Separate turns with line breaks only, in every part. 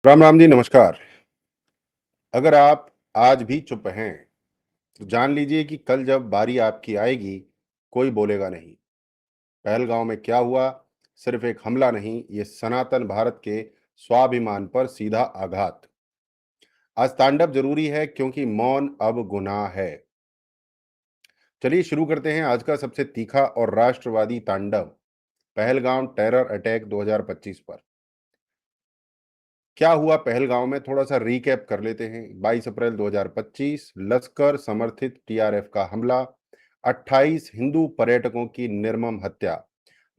राम राम जी, नमस्कार। अगर आप आज भी चुप हैं, तो जान लीजिए कि कल जब बारी आपकी आएगी, कोई बोलेगा नहीं। पहलगांव में क्या हुआ, सिर्फ एक हमला नहीं, ये सनातन भारत के स्वाभिमान पर सीधा आघात। आज तांडव जरूरी है क्योंकि मौन अब गुनाह है। चलिए शुरू करते हैं आज का सबसे तीखा और राष्ट्रवादी तांडव, पहलगांव टेरर अटैक 2025 पर। क्या हुआ पहलगांव में, थोड़ा सा रीकैप कर लेते हैं। 22 अप्रैल 2025 लश्कर समर्थित टीआरएफ का हमला, 28 हिंदू पर्यटकों की निर्मम हत्या,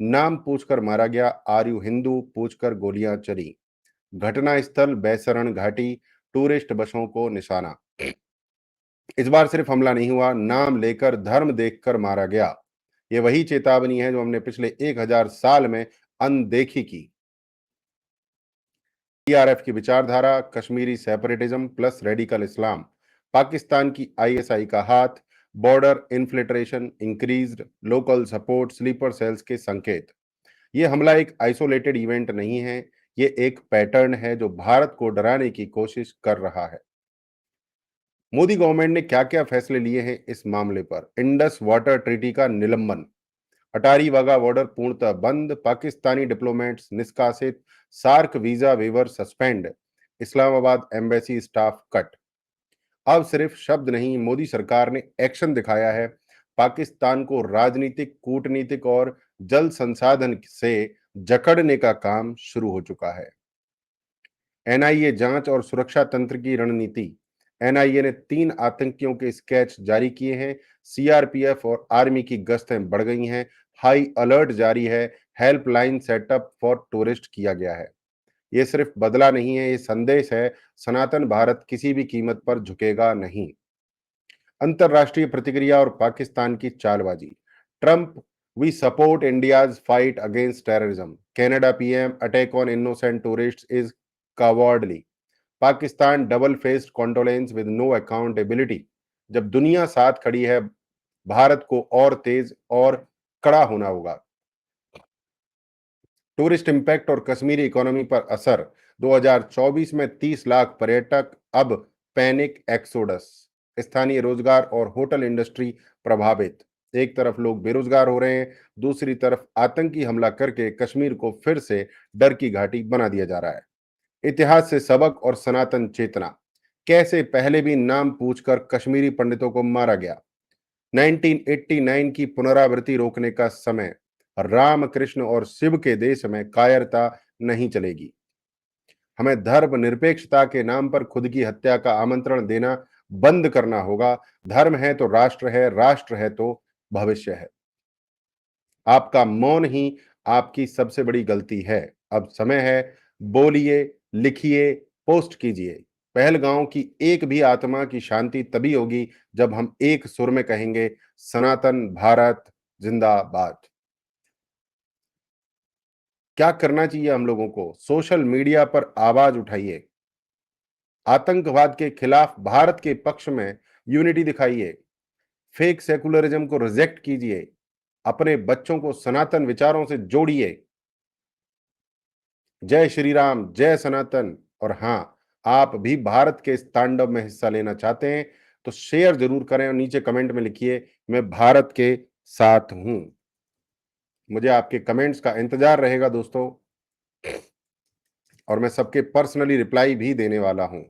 नाम पूछकर मारा गया, आर यू हिंदू पूछकर गोलियां चली। घटना स्थल बैसरण घाटी, टूरिस्ट बसों को निशाना। इस बार सिर्फ हमला नहीं हुआ, नाम लेकर धर्म देखकर मारा गया। ये वही चेतावनी है जो हमने पिछले 1000 साल में अनदेखी की। टीआरएफ की विचारधारा, Kashmiri separatism plus radical Islam, Pakistan की आईएसआई का हाथ, border infiltration increased, local support, sleeper cells के संकेत। ये हमला एक आइसोलेटेड इवेंट नहीं है, ये एक पैटर्न है जो भारत को डराने की कोशिश कर रहा है। मोदी गवर्नमेंट ने क्या क्या फैसले लिए हैं इस मामले पर। इंडस वाटर ट्रीटी का निलंबन, अटारी वाघा बॉर्डर पूर्णतः बंद, पाकिस्तानी डिप्लोमेट्स निष्कासित, SAARC visa waiver suspend, Islamabad embassy staff cut. अब सिर्फ शब्द नहीं, मोदी सरकार ने एक्शन दिखाया है। पाकिस्तान को राजनीतिक, कूटनीतिक और जल संसाधन से जकड़ने का काम शुरू हो चुका है। एनआईए जांच और सुरक्षा तंत्र की रणनीति। एनआईए ने 3 आतंकियों के स्केच जारी किए हैं। सीआरपीएफ और आर्मी की गश्तें बढ़ गई हैं। हाई अलर्ट जारी है। हेल्पलाइन सेटअप फॉर टूरिस्ट किया गया है। ये सिर्फ बदला नहीं है, ये संदेश है, सनातन भारत किसी भी कीमत पर झुकेगा नहीं। अंतरराष्ट्रीय प्रतिक्रिया और पाकिस्तान की चालबाजी। Trump, we support India's fight against terrorism. Canada PM, attack on innocent tourist is cowardly. Pakistan, double faced condolence with no accountability. जब दुनिया साथ खड़ी है, भारत को और तेज और कड़ा होना होगा। टूरिस्ट इंपैक्ट और कश्मीरी इकोनॉमी पर असर। 2024 में 30 लाख पर्यटक, अब पैनिक एक्सोडस। स्थानीय रोजगार और होटल इंडस्ट्री प्रभावित। एक तरफ लोग बेरोजगार हो रहे हैं, दूसरी तरफ आतंकी हमला करके कश्मीर को फिर से डर की घाटी बना दिया जा रहा है। इतिहास से सबक और सनातन चेतना। कैसे पहले भी नाम पूछकर कश्मीरी पंडितों को मारा गया। 1989 की पुनरावृत्ति रोकने का समय। राम, कृष्ण और शिव के देश में कायरता नहीं चलेगी। हमें धर्म निरपेक्षता के नाम पर खुद की हत्या का आमंत्रण देना बंद करना होगा। धर्म है तो राष्ट्र है, राष्ट्र है तो भविष्य है। आपका मौन ही आपकी सबसे बड़ी गलती है। अब समय है, बोलिए, लिखिए, पोस्ट कीजिए। पहलगांव की एक भी आत्मा की शांति तभी होगी जब हम एक सुर में कहेंगे, सनातन भारत जिंदाबाद। क्या करना चाहिए हम लोगों को? सोशल मीडिया पर आवाज उठाइए, आतंकवाद के खिलाफ भारत के पक्ष में यूनिटी दिखाइए, फेक सेकुलरिज्म को रिजेक्ट कीजिए, अपने बच्चों को सनातन विचारों से जोड़िए। जय श्री राम, जय सनातन। और हाँ, आप भी भारत के इस तांडव में हिस्सा लेना चाहते हैं तो शेयर जरूर करें और नीचे कमेंट में लिखिए, मैं भारत के साथ हूं। मुझे आपके कमेंट्स का इंतजार रहेगा दोस्तों, और मैं सबके पर्सनली रिप्लाई भी देने वाला हूं।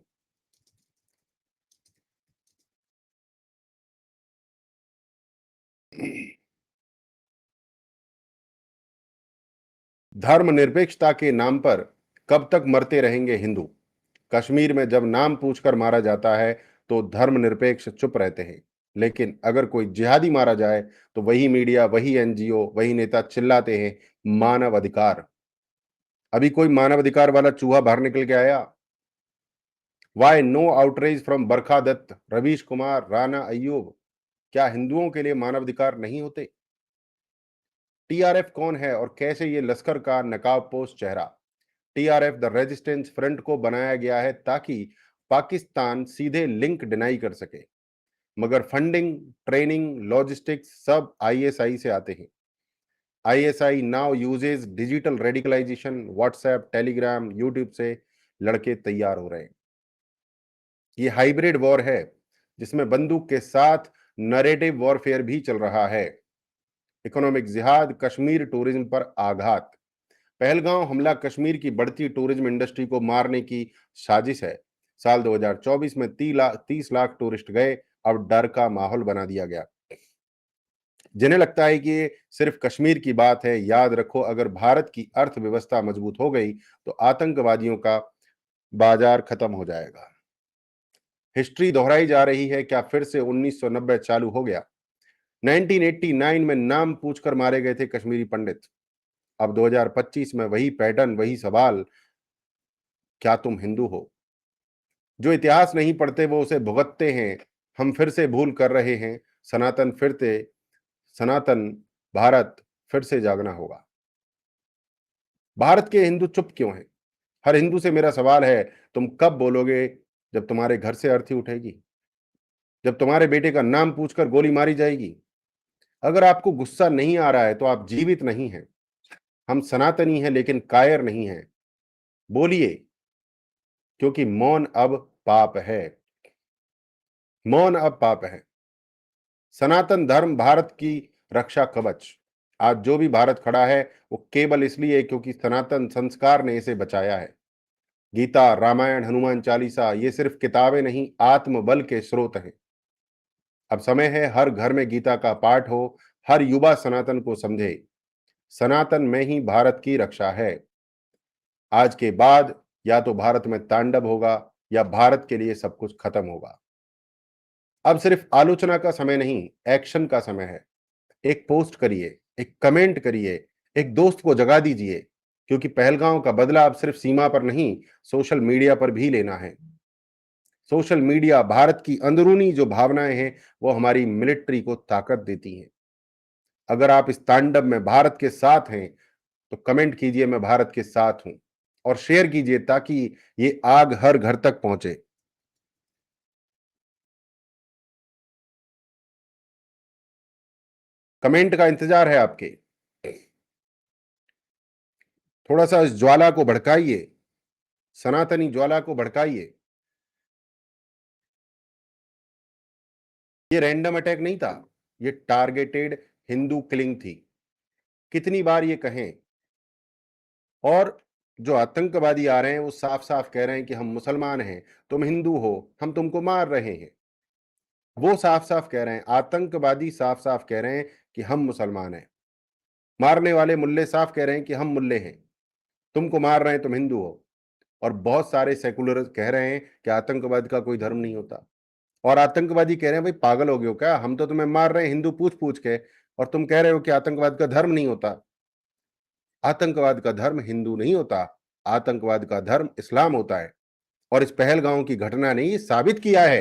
धर्मनिरपेक्षता के नाम पर कब तक मरते रहेंगे हिंदू? कश्मीर में जब नाम पूछकर मारा जाता है तो धर्मनिरपेक्ष चुप रहते हैं, लेकिन अगर कोई जिहादी मारा जाए तो वही मीडिया, वही एनजीओ, वही नेता चिल्लाते हैं, मानव अधिकार। अभी कोई मानव अधिकार वाला चूहा बाहर निकल के आया? वाई नो आउटरीच फ्रॉम बरखा दत्त, रवीश कुमार, राणा अय्यूब? क्या हिंदुओं के लिए मानवाधिकार नहीं होते? टीआरएफ कौन है और कैसे ये लश्कर का नकाबपोश चेहरा? टीआरएफ द रेजिस्टेंस फ्रंट को बनाया गया है ताकि पाकिस्तान सीधे लिंक डिनाई कर सके, मगर फंडिंग, ट्रेनिंग, लॉजिस्टिक्स सब आईएसआई से आते हैं। ISI now uses digital radicalisation, WhatsApp, Telegram, YouTube से लड़के तैयार हो रहे हैं। ये हाइब्रिड वॉर है जिसमें बंदूक के साथ नरेटिव वॉरफेयर भी चल रहा है। इकोनॉमिक जिहाद, कश्मीर टूरिज्म पर आघात। पहलगांव हमला कश्मीर की बढ़ती टूरिज्म इंडस्ट्री को मारने की साजिश है। साल 2024 में 30 लाख टूरिस्ट गए, अब डर का माहौल बना दिया गया। जिन्हें लगता है कि ये सिर्फ कश्मीर की बात है, याद रखो, अगर भारत की अर्थव्यवस्था मजबूत हो गई तो आतंकवादियों का बाजार खत्म हो जाएगा। हिस्ट्री दोहराई जा रही है, क्या फिर से 1990 चालू हो गया? 1989 में नाम पूछकर मारे गए थे कश्मीरी पंडित। अब 2025 में वही पैटर्न, वही सवाल, क्या तुम हिंदू हो? जो इतिहास नहीं पढ़ते वो उसे भुगतते हैं। हम फिर से भूल कर रहे हैं। सनातन भारत फिर से जागना होगा। भारत के हिंदू चुप क्यों हैं? हर हिंदू से मेरा सवाल है, तुम कब बोलोगे? जब तुम्हारे घर से अर्थी उठेगी, जब तुम्हारे बेटे का नाम पूछकर गोली मारी जाएगी। अगर आपको गुस्सा नहीं आ रहा है तो आप जीवित नहीं हैं। हम सनातनी हैं लेकिन कायर नहीं हैं। बोलिए, क्योंकि मौन अब पाप है। मौन अब पाप है। सनातन धर्म भारत की रक्षा कवच। आज जो भी भारत खड़ा है वो केवल इसलिए क्योंकि सनातन संस्कार ने इसे बचाया है। गीता, रामायण, हनुमान चालीसा ये सिर्फ किताबें नहीं, आत्मबल के स्रोत हैं। अब समय है हर घर में गीता का पाठ हो, हर युवा सनातन को समझे। सनातन में ही भारत की रक्षा है। आज के बाद या तो भारत में तांडव होगा या भारत के लिए सब कुछ खत्म होगा। अब सिर्फ आलोचना का समय नहीं, एक्शन का समय है। एक पोस्ट करिए, एक कमेंट करिए, एक दोस्त को जगा दीजिए, क्योंकि पहलगांव का बदला अब सिर्फ सीमा पर नहीं, सोशल मीडिया पर भी लेना है। सोशल मीडिया, भारत की अंदरूनी जो भावनाएं हैं, वो हमारी मिलिट्री को ताकत देती हैं। अगर आप इस तांडव में भारत के साथ हैं तो कमेंट कीजिए, मैं भारत के साथ हूं, और शेयर कीजिए ताकि ये आग हर घर तक पहुंचे। कमेंट का इंतजार है आपके। थोड़ा सा इस ज्वाला को भड़काइए, सनातनी ज्वाला को भड़काइए। ये रैंडम अटैक नहीं था, ये टारगेटेड हिंदू किलिंग थी। कितनी बार ये कहें? और जो आतंकवादी आ रहे हैं वो साफ साफ कह रहे हैं कि हम मुसलमान हैं, तुम हिंदू हो, हम तुमको मार रहे हैं। वो साफ साफ कह रहे हैं, आतंकवादी साफ साफ कह रहे हैं कि हम मुसलमान हैं। मारने वाले मुल्ले साफ कह रहे हैं कि हम मुल्ले हैं, तुमको मार रहे हैं, तुम हिंदू हो। और बहुत सारे सेकुलर कह रहे हैं कि आतंकवाद का कोई धर्म नहीं होता। और आतंकवादी कह रहे हैं, भाई पागल हो गए हो क्या? हम तो तुम्हें मार रहे हैं हिंदू पूछ पूछ के, और तुम कह रहे हो कि आतंकवाद का धर्म नहीं होता। आतंकवाद का धर्म हिंदू नहीं होता, आतंकवाद का धर्म इस्लाम होता है। और इस पहलगांव की घटना ने ये साबित किया है।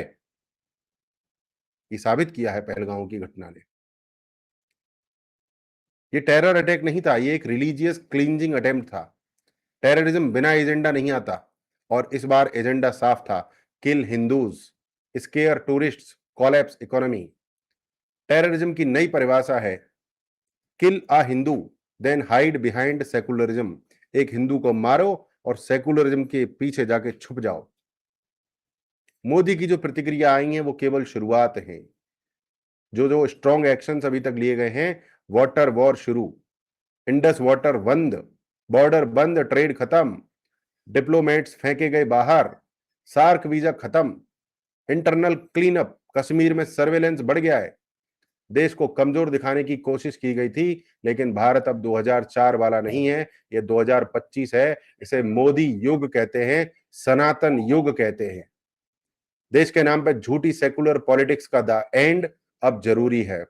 ये साबित किया है पहलगांव की घटना ने। ये टेरर अटैक नहीं था, ये एक रिलीजियस क्लींजिंग अटेम्प्ट था। टेररिज्म बिना एजेंडा नहीं आता, और इस बार एजेंडा साफ था, kill Hindus, scare tourists, collapse economy. Terrorism की नई परिभाषा है, kill a Hindu then hide behind secularism. एक हिंदू को मारो और सेकुलरिज्म के पीछे जाके छुप जाओ। मोदी की जो प्रतिक्रिया आई है वो केवल शुरुआत है। जो जो स्ट्रॉन्ग एक्शंस अभी तक लिए गए हैं, वाटर वॉर शुरू, इंडस वाटर बंद, बॉर्डर बंद, ट्रेड खत्म, डिप्लोमेट्स फेंके गए बाहर, सार्क वीजा खत्म, इंटरनल क्लीन अप, कश्मीर में सर्वेलेंस बढ़ गया है। देश को कमजोर दिखाने की कोशिश की गई थी, लेकिन भारत अब 2004 वाला नहीं है, ये 2025 है। इसे मोदी युग कहते हैं, सनातन युग कहते हैं। देश के नाम पर झूठी सेकुलर पॉलिटिक्स का द एंड अब जरूरी है।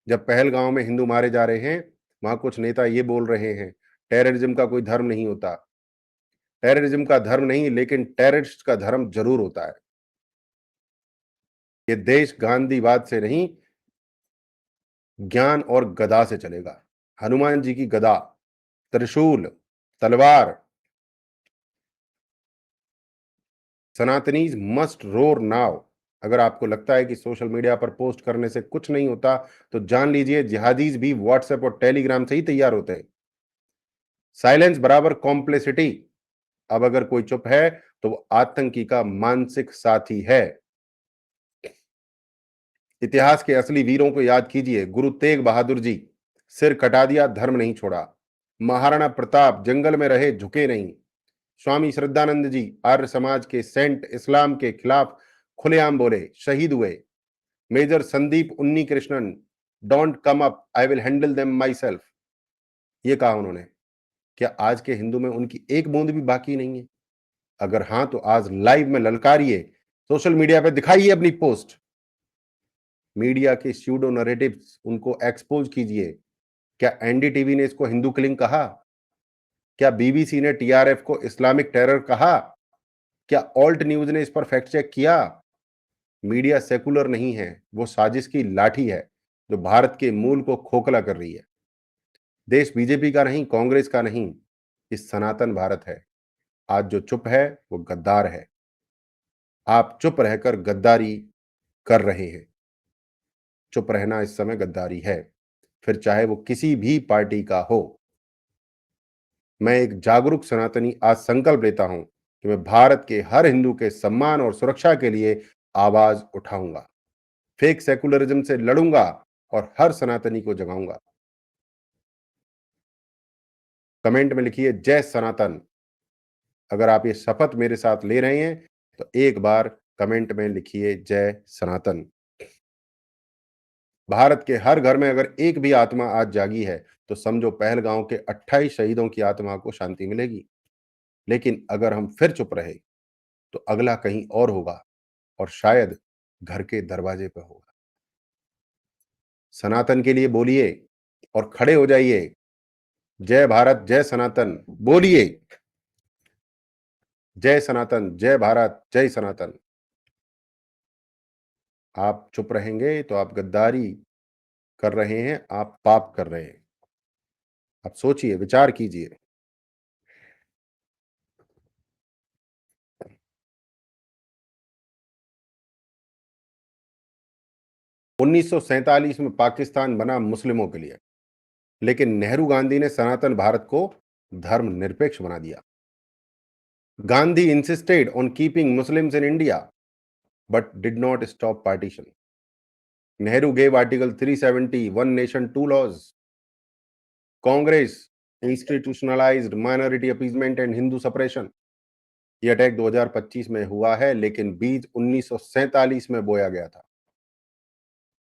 जब पहलगांव में हिंदू मारे जा रहे हैं, वहां कुछ नेता ये बोल रहे हैं, टेररिज्म का कोई धर्म नहीं होता। टेररिज्म का धर्म नहीं, लेकिन टेररिस्ट का धर्म जरूर होता है। ये देश गांधीवाद से नहीं, ज्ञान और गदा से चलेगा। हनुमान जी की गदा, त्रिशूल, तलवार। सनातनीज मस्ट रोर नाउ। अगर आपको लगता है कि सोशल मीडिया पर पोस्ट करने से कुछ नहीं होता, तो जान लीजिए जिहादीज भी व्हाट्सएप और टेलीग्राम से ही तैयार होते हैं। साइलेंस बराबर कॉम्प्लेसिटी। अब अगर कोई चुप है तो वो आतंकी का मानसिक साथी है। इतिहास के असली वीरों को याद कीजिए। गुरु तेग बहादुर जी, सिर कटा दिया, धर्म नहीं छोड़ा। महाराणा प्रताप, जंगल में रहे, झुके नहीं। स्वामी श्रद्धानंद जी, आर्य समाज के सेंट, इस्लाम के खिलाफ खुलेआम बोले, शहीद हुए। मेजर संदीप उन्नी Krishnan, don't come up, I will handle them my self, ये कहा उन्होंने। क्या आज के हिंदू में उनकी एक बूंद भी बाकी नहीं है? अगर हाँ, तो आज लाइव में ललकारिए, सोशल मीडिया पे दिखाइए अपनी पोस्ट। मीडिया के स्यूडो नरेटिव्स, उनको एक्सपोज कीजिए। क्या एनडीटीवी ने इसको हिंदू किलिंग कहा? क्या बीबीसी ने टीआरएफ को इस्लामिक टेरर कहा? क्या ऑल्ट न्यूज ने इस पर फैक्ट चेक किया? मीडिया सेकुलर नहीं है, वो साजिश की लाठी है जो भारत के मूल को खोखला कर रही है। देश बीजेपी का नहीं, कांग्रेस का नहीं, ये सनातन भारत है। आज जो चुप है वो गद्दार है। आप चुप रहकर गद्दारी कर रहे हैं। चुप रहना इस समय गद्दारी है, फिर चाहे वो किसी भी पार्टी का हो। मैं एक जागरूक सनातनी आज संकल्प लेता हूं कि मैं भारत के हर हिंदू के सम्मान और सुरक्षा के लिए आवाज उठाऊंगा, फेक सेकुलरिज्म से लड़ूंगा और हर सनातनी को जगाऊंगा। कमेंट में लिखिए जय सनातन। अगर आप ये शपथ मेरे साथ ले रहे हैं तो एक बार कमेंट में लिखिए जय सनातन। भारत के हर घर में अगर एक भी आत्मा आज जागी है तो समझो पहलगांव के 28 शहीदों की आत्मा को शांति मिलेगी। लेकिन अगर हम फिर चुप रहे तो अगला कहीं और होगा, और शायद घर के दरवाजे पर होगा। सनातन के लिए बोलिए और खड़े हो जाइए। जय भारत, जय सनातन बोलिए। जय सनातन, जय भारत, जय सनातन। आप चुप रहेंगे तो आप गद्दारी कर रहे हैं, आप पाप कर रहे हैं। आप सोचिए, विचार कीजिए। 1947 में पाकिस्तान बना मुस्लिमों के लिए, लेकिन नेहरू गांधी ने सनातन भारत को धर्मनिरपेक्ष बना दिया। Gandhi insisted on keeping Muslims in India but did not stop partition. Nehru gave Article 370, one nation, two laws. Congress institutionalized minority appeasement and Hindu suppression. ये अटैक 2025 में हुआ है, लेकिन बीज 1947 में बोया गया था।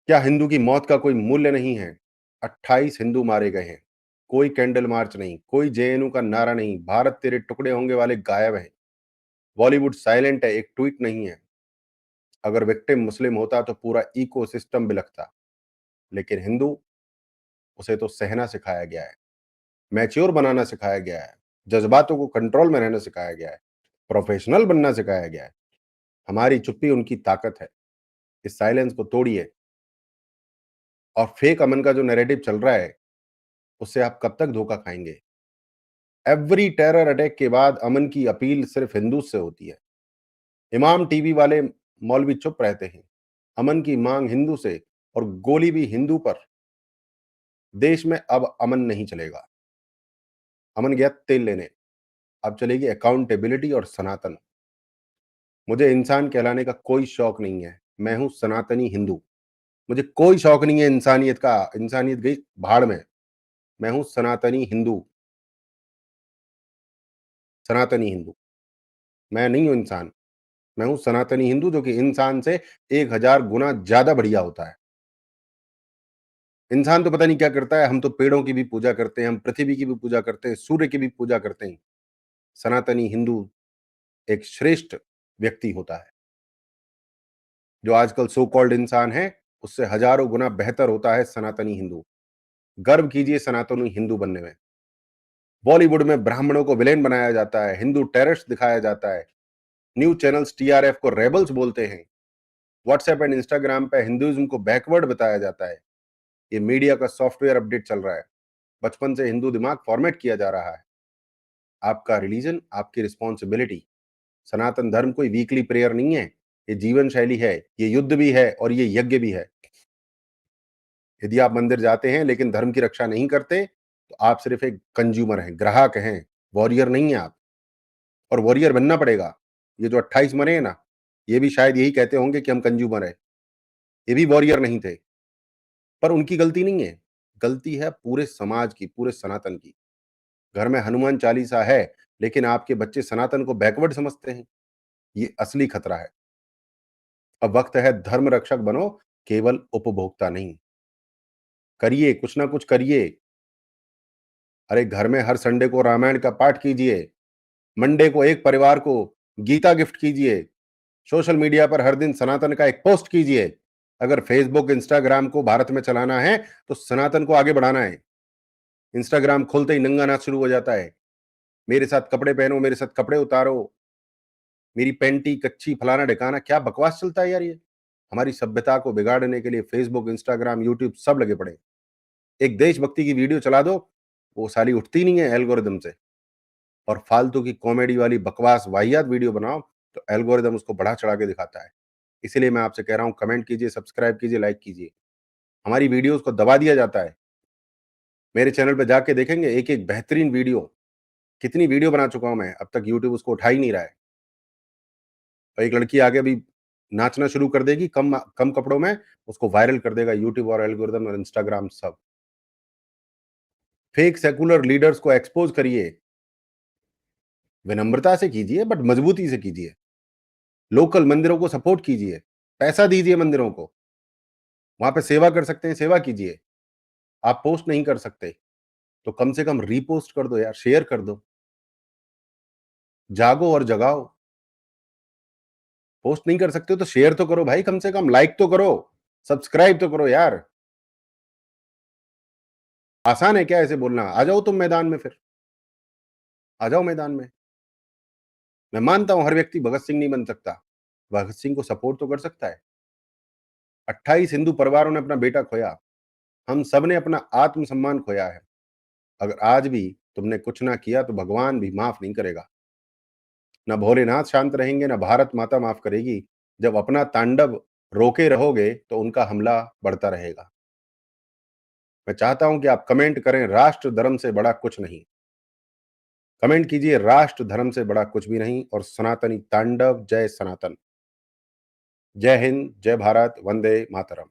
क्या हिंदू की मौत का कोई मूल्य नहीं है? 28 हिंदू मारे गए हैं। कोई कैंडल मार्च नहीं, कोई जेएनयू का नारा नहीं, भारत तेरे टुकड़े होंगे वाले गायब हैं। बॉलीवुड साइलेंट है, एक ट्वीट नहीं है। अगर विक्टिम मुस्लिम होता तो पूरा इकोसिस्टम बिलखता, लेकिन हिंदू, उसे तो सहना सिखाया गया है, मैच्योर बनाना सिखाया गया है, जज्बातों को कंट्रोल में रहना सिखाया गया है, प्रोफेशनल बनना सिखाया गया है। हमारी चुप्पी उनकी ताकत है। इस साइलेंस को तोड़िए। और फेक अमन का जो नैरेटिव चल रहा है, उससे आप कब तक धोखा खाएंगे? एवरी टेरर अटैक के बाद अमन की अपील सिर्फ हिंदू से होती है। इमाम टीवी वाले मौलवी चुप रहते हैं। अमन की मांग हिंदू से, और गोली भी हिंदू पर। देश में अब अमन नहीं चलेगा। अमन गया तेल लेने, अब चलेगी अकाउंटेबिलिटी और सनातन। मुझे इंसान कहलाने का कोई शौक नहीं है। मैं हूं सनातनी हिंदू। मुझे कोई शौक नहीं है इंसानियत का। इंसानियत गई भाड़ में। मैं हूं सनातनी हिंदू। सनातनी हिंदू। मैं नहीं हूं इंसान। मैं हूं सनातनी हिंदू, जो कि इंसान से 1000 गुना ज्यादा बढ़िया होता है। इंसान तो पता नहीं क्या करता है। हम तो पेड़ों की भी पूजा करते हैं, हम पृथ्वी की भी पूजा करते हैं, सूर्य की भी पूजा करते हैं। सनातनी हिंदू एक श्रेष्ठ व्यक्ति होता है। जो आजकल सो कॉल्ड इंसान है, उससे हजारों गुना बेहतर होता है सनातनी हिंदू। गर्व कीजिए सनातनी हिंदू बनने में। बॉलीवुड में ब्राह्मणों को विलेन बनाया जाता है, हिंदू टेररिस्ट दिखाया जाता है, न्यूज चैनल्स टीआरएफ को रेबल्स बोलते हैं, व्हाट्सएप एंड इंस्टाग्राम पे हिंदुइज्म को बैकवर्ड बताया जाता है। ये मीडिया का सॉफ्टवेयर अपडेट चल रहा है। बचपन से हिंदू दिमाग फॉर्मेट किया जा रहा है। आपका रिलीजन, आपकी रिस्पॉन्सिबिलिटी। सनातन धर्म कोई वीकली प्रेयर नहीं है, ये जीवन शैली है, ये युद्ध भी है और ये यज्ञ भी है। यदि आप मंदिर जाते हैं लेकिन धर्म की रक्षा नहीं करते, तो आप सिर्फ एक कंज्यूमर हैं, ग्राहक हैं, वॉरियर नहीं है आप। और वॉरियर बनना पड़ेगा। ये जो 28 मरे हैं ना, ये भी शायद यही कहते होंगे कि हम कंज्यूमर हैं। ये भी वॉरियर नहीं थे, पर उनकी गलती नहीं है, गलती है पूरे समाज की, पूरे सनातन की। घर में हनुमान चालीसा है, लेकिन आपके बच्चे सनातन को बैकवर्ड समझते हैं, ये असली खतरा है। अब वक्त है धर्म रक्षक बनो, केवल उपभोक्ता नहीं। करिए, कुछ ना कुछ करिए। अरे घर में हर संडे को रामायण का पाठ कीजिए, मंडे को एक परिवार को गीता गिफ्ट कीजिए, सोशल मीडिया पर हर दिन सनातन का एक पोस्ट कीजिए। अगर फेसबुक, इंस्टाग्राम को भारत में चलाना है, तो सनातन को आगे बढ़ाना है। इंस्टाग्राम खोलते ही नंगा नाच शुरू हो जाता है। मेरे साथ कपड़े पहनो, मेरे साथ कपड़े उतारो, मेरी पैंटी कच्ची, फलाना ढिकाना, क्या बकवास चलता है यार ये। हमारी सभ्यता को बिगाड़ने के लिए फेसबुक, इंस्टाग्राम, यूट्यूब सब लगे पड़े। एक देशभक्ति की वीडियो चला दो, वो साली उठती नहीं है एल्गोरिदम से। और फालतू की कॉमेडी वाली बकवास वाहियात वीडियो बनाओ, तो एल्गोरिदम उसको बढ़ा चढ़ा के दिखाता है। इसीलिए मैं आपसे कह रहा हूं, कमेंट कीजिए, सब्सक्राइब कीजिए, लाइक कीजिए। हमारी वीडियोस को दबा दिया जाता है। मेरे चैनल पे जाके देखेंगे एक एक बेहतरीन वीडियो, कितनी वीडियो बना चुका हूं मैं, अब तक यूट्यूब उसको उठा ही नहीं रहा है। और एक लड़की आगे अभी नाचना शुरू कर देगी कम कम कपड़ों में, उसको वायरल कर देगा यूट्यूब और एल्गोरिदम और इंस्टाग्राम सब। फेक सेकुलर लीडर्स को एक्सपोज करिए, विनम्रता से कीजिए बट मजबूती से कीजिए। लोकल मंदिरों को सपोर्ट कीजिए, पैसा दीजिए मंदिरों को, वहां पे सेवा कर सकते हैं, सेवा कीजिए। आप पोस्ट नहीं कर सकते, तो कम से कम रीपोस्ट कर दो यार, शेयर कर दो। जागो और जगाओ। पोस्ट नहीं कर सकते हो तो शेयर तो करो भाई, कम से कम लाइक तो करो, सब्सक्राइब तो करो यार। आसान है क्या ऐसे बोलना? आ जाओ तुम मैदान में फिर, आ जाओ मैदान में। मैं मानता हूं हर व्यक्ति भगत सिंह नहीं बन सकता, भगत सिंह को सपोर्ट तो कर सकता है। 28 हिंदू परिवारों ने अपना बेटा खोया, हम सब ने अपना आत्मसम्मान खोया है। अगर आज भी तुमने कुछ ना किया तो भगवान भी माफ नहीं करेगा। ना भोलेनाथ शांत रहेंगे, ना भारत माता माफ करेगी। जब अपना तांडव रोके रहोगे तो उनका हमला बढ़ता रहेगा। मैं चाहता हूं कि आप कमेंट करें, राष्ट्र धर्म से बड़ा कुछ नहीं। कमेंट कीजिए, राष्ट्र धर्म से बड़ा कुछ भी नहीं, और सनातनी तांडव, जय सनातन। जय हिंद, जय भारत, वंदे मातरम।